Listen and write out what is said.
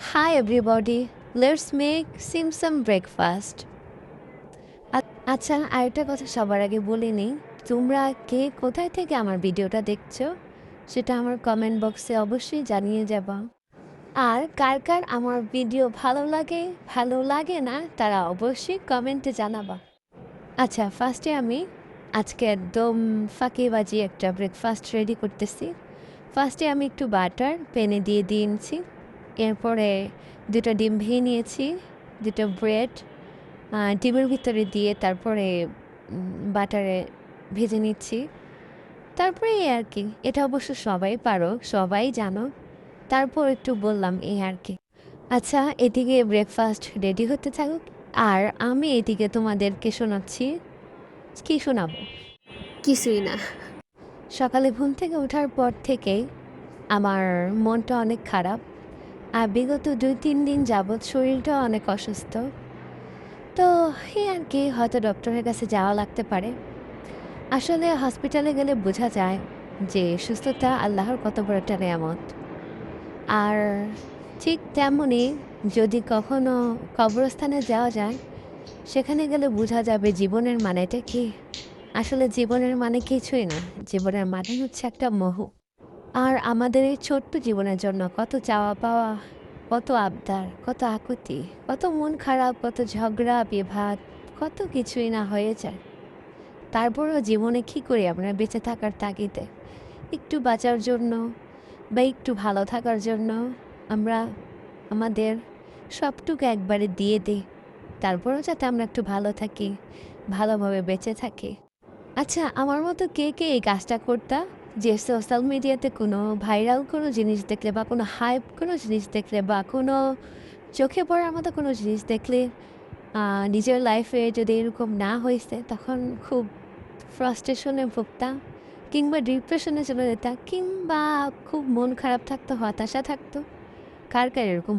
Hi everybody, let's make some breakfast. আচ্ছা আরেকটা কথা সবার আগে বলে নিই, তোমরা কে কোথায় থেকে আমার ভিডিওটা দেখছো সেটা আমার কমেন্ট বক্সে অবশ্যই জানিয়ে যাবা। আর কার কার আমার ভিডিও ভালো লাগে না তারা অবশ্যই কমেন্টে জানাবা। আচ্ছা ফার্স্টে আমি আজকে একদম ফাঁকিবাজি একটা ব্রেকফাস্ট রেডি করতেছি। ফার্স্টে আমি একটু বাটার প্যানে দিয়ে দিয়েছি, এরপরে দুটো ডিম ভেঙে নিয়েছি, দুটো ব্রেড ডিমের ভিতরে দিয়ে তারপরে বাটারে ভেজে নিচ্ছি। তারপরে এই আর কি, এটা অবশ্য সবাই পারো, সবাই জানো, তারপর একটু বললাম এই আর কি। আচ্ছা এদিকে ব্রেকফাস্ট রেডি হতে থাকুক, আর আমি এদিকে তোমাদেরকে শোনাচ্ছি। কি শোনাবো? কিছুই না। সকালে ঘুম থেকে ওঠার পর থেকেই আমার মনটা অনেক খারাপ, আর বিগত 2-3 দিন যাবৎ শরীরটাও অনেক অসুস্থ। তো এই আর কি, হয়তো ডক্টরের কাছে যাওয়া লাগতে পারে। আসলে হসপিটালে গেলে বোঝা যায় যে সুস্থতা আল্লাহর কত বড় একটা নেয়ামত। আর ঠিক তেমনই যদি কখনো কবরস্থানে যাওয়া যায়, সেখানে গেলে বোঝা যাবে জীবনের মানেটা কি। আসলে জীবনের মানে কিছুই না, জীবনের মানে হচ্ছে একটা মোহ। আর আমাদের এই ছোট্ট জীবনের জন্য কত চাওয়া পাওয়া, কত আবদার, কত আকুতি, কত মন খারাপ, কত ঝগড়া বিবাদ, কত কিছুই না হয়ে যায়। তারপরেও জীবনে কী করি আমরা বেঁচে থাকার তাগিদে, একটু বাঁচার জন্য বা একটু ভালো থাকার জন্য আমরা আমাদের সবটুকু একবারে দিয়ে দিই, তারপরেও যাতে আমরা একটু ভালো থাকি, ভালোভাবে বেঁচে থাকি। আচ্ছা আমার মতো কে কে এই কাজটা করতা, যে সোশ্যাল মিডিয়াতে কোনো ভাইরাল কোনো জিনিস দেখলে বা কোনো হাইপ কোনো জিনিস দেখলে বা কোনো চোখে পড়ার মতো কোনো জিনিস দেখলে নিজের লাইফে যদি এরকম না হয়েছে তখন খুব ফ্রাস্ট্রেশনে ভুগতাম, কিংবা ডিপ্রেশনে চলে যেতাম, কিংবা খুব মন খারাপ থাকতো, হতাশা থাকতো? কার কার এরকম